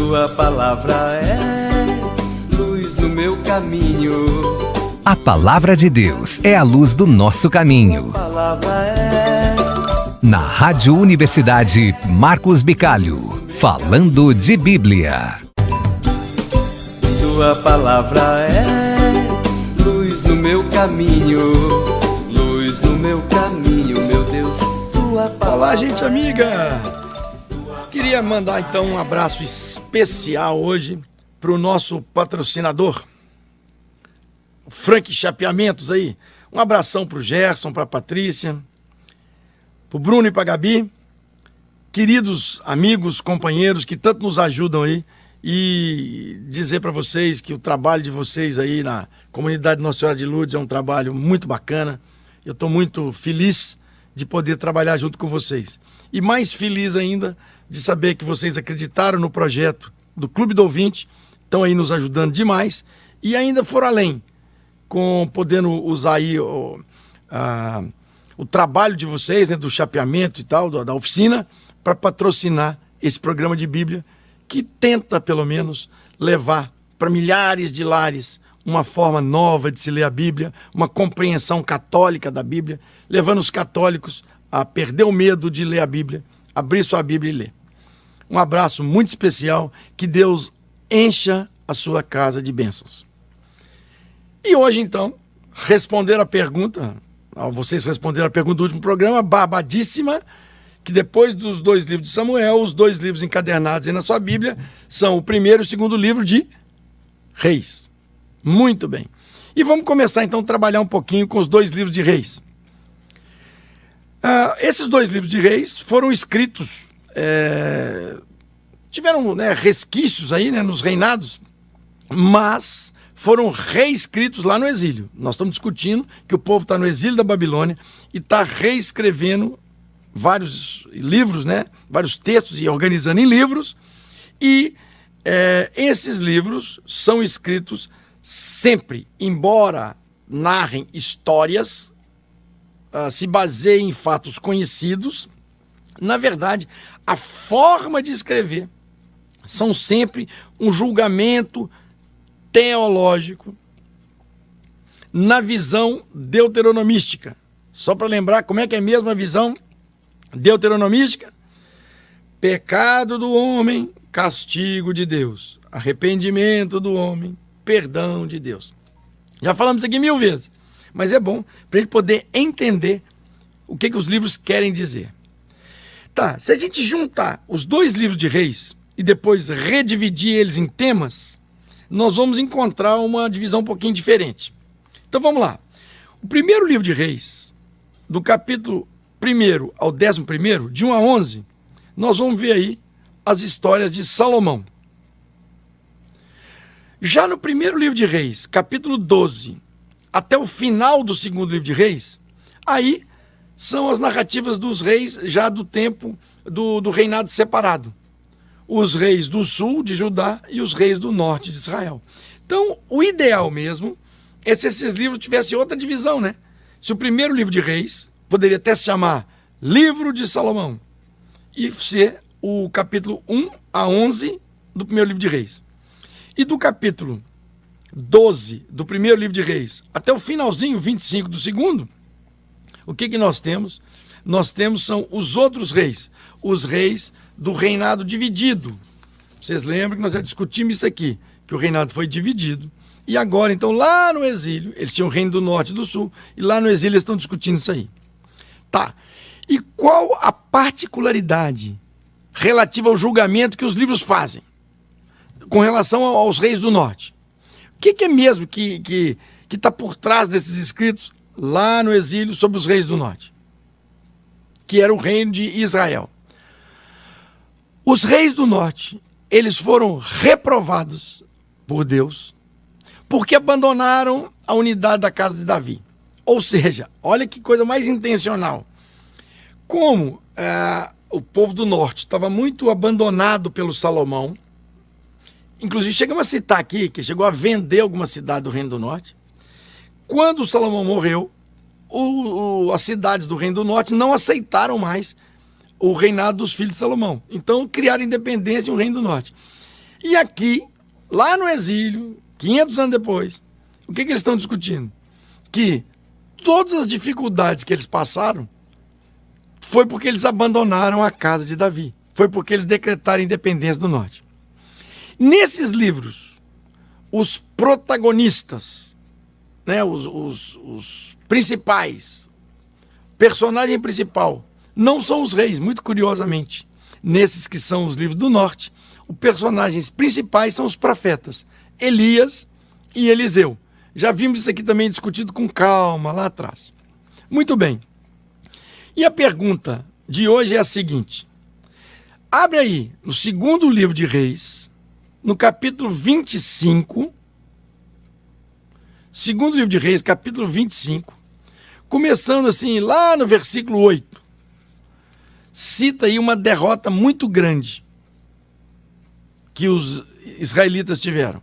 Tua palavra é luz no meu caminho. A Palavra de Deus é a luz do nosso caminho. Tua palavra é... Na Rádio Universidade Marcos Bicalho, falando de Bíblia. Tua palavra é luz no meu caminho. Luz no meu caminho, meu Deus. Tua palavra. Olá, gente amiga. Queria mandar então um abraço especial hoje para o nosso patrocinador, o Frank Chapeamentos aí. Um abração para o Gerson, para a Patrícia, para o Bruno e para a Gabi, queridos amigos, companheiros que tanto nos ajudam aí, e dizer para vocês que o trabalho de vocês aí na comunidade Nossa Senhora de Lourdes é um trabalho muito bacana. Eu estou muito feliz de poder trabalhar junto com vocês. E mais feliz ainda de saber que vocês acreditaram no projeto do Clube do Ouvinte, estão aí nos ajudando demais e ainda foram além, podendo usar aí o trabalho de vocês, né, do chapeamento e tal, da oficina, para patrocinar esse programa de Bíblia que tenta, pelo menos, levar para milhares de lares uma forma nova de se ler a Bíblia, uma compreensão católica da Bíblia, levando os católicos a perder o medo de ler a Bíblia, abrir sua Bíblia e ler. Um abraço muito especial, que Deus encha a sua casa de bênçãos. E hoje, então, vocês responderam a pergunta do último programa, barbadíssima, que depois dos 2 livros de Samuel, os 2 livros encadernados aí na sua Bíblia, são o primeiro e o segundo livro de Reis. Muito bem. E vamos começar, então, a trabalhar um pouquinho com os 2 livros de Reis. Esses 2 livros de Reis foram escritos, tiveram, né, resquícios aí, né, nos reinados, mas foram reescritos lá no exílio. Nós estamos discutindo que o povo está no exílio da Babilônia e está reescrevendo vários livros, né, vários textos e organizando em livros, e esses livros são escritos sempre, embora narrem histórias, se baseiem em fatos conhecidos, na verdade, a forma de escrever são sempre um julgamento teológico na visão deuteronomística. Só para lembrar como é que é mesmo a visão deuteronomística: pecado do homem, castigo de Deus; arrependimento do homem, perdão de Deus. Já falamos isso aqui 1000 vezes, mas é bom para a gente poder entender o que os livros querem dizer. Tá, se a gente juntar os 2 livros de Reis e depois redividir eles em temas, nós vamos encontrar uma divisão um pouquinho diferente. Então vamos lá. O primeiro livro de Reis, do capítulo 1º ao 11º, de 1 a 11, nós vamos ver aí as histórias de Salomão. Já no primeiro livro de Reis, capítulo 12, até o final do segundo livro de Reis, aí são as narrativas dos reis já do tempo do reinado separado. Os reis do sul de Judá e os reis do norte de Israel. Então, o ideal mesmo é se esses livros tivessem outra divisão, né? Se o primeiro livro de Reis poderia até se chamar Livro de Salomão e ser o capítulo 1 a 11 do primeiro livro de Reis. E do capítulo 12 do primeiro livro de Reis até o finalzinho, 25 do segundo, o que nós temos? Nós temos são os outros reis, os reis do reinado dividido. Vocês lembram que nós já discutimos isso aqui, que o reinado foi dividido. E agora, então, lá no exílio, eles tinham o reino do norte e do sul, e lá no exílio eles estão discutindo isso aí. Tá. E qual a particularidade relativa ao julgamento que os livros fazem com relação aos reis do norte? O que é mesmo que está por trás desses escritos lá no exílio sobre os reis do norte, que era o reino de Israel? Os reis do norte, eles foram reprovados por Deus porque abandonaram a unidade da casa de Davi. Ou seja, olha que coisa mais intencional. Como o povo do norte estava muito abandonado pelo Salomão, inclusive chegamos a citar aqui que chegou a vender alguma cidade do reino do norte. Quando o Salomão morreu, as cidades do reino do norte não aceitaram mais o reinado dos filhos de Salomão. Então criaram independência e o reino do norte. E aqui, lá no exílio, 500 anos depois, o que eles estão discutindo? Que todas as dificuldades que eles passaram foi porque eles abandonaram a casa de Davi. Foi porque eles decretaram a independência do norte. Nesses livros, os protagonistas, né, os principais, personagem principal, não são os reis, muito curiosamente. Nesses que são os livros do norte, os personagens principais são os profetas, Elias e Eliseu. Já vimos isso aqui também discutido com calma lá atrás. Muito bem. E a pergunta de hoje é a seguinte. Abre aí, no segundo livro de Reis, no capítulo 25, segundo livro de Reis, capítulo 25, começando assim, lá no versículo 8, cita aí uma derrota muito grande que os israelitas tiveram.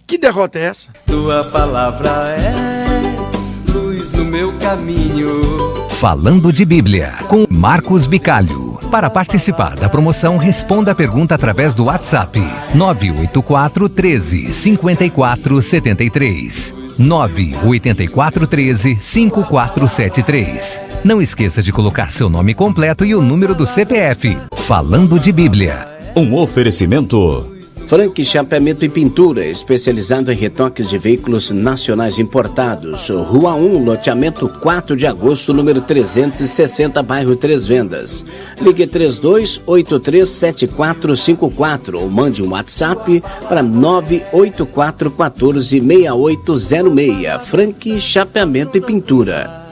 Que derrota é essa? Tua palavra é luz no meu caminho. Falando de Bíblia, com Marcos Bicalho. Para participar da promoção, responda a pergunta através do WhatsApp 984 13 54 73. 984 13 5473. Não esqueça de colocar seu nome completo e o número do CPF. Falando de Bíblia. Um oferecimento. Frank Chapeamento e Pintura, especializado em retoques de veículos nacionais importados. Rua 1, loteamento 4 de agosto, número 360, bairro Três Vendas. Ligue 32837454 ou mande um WhatsApp para 984146806. Frank Chapeamento e Pintura.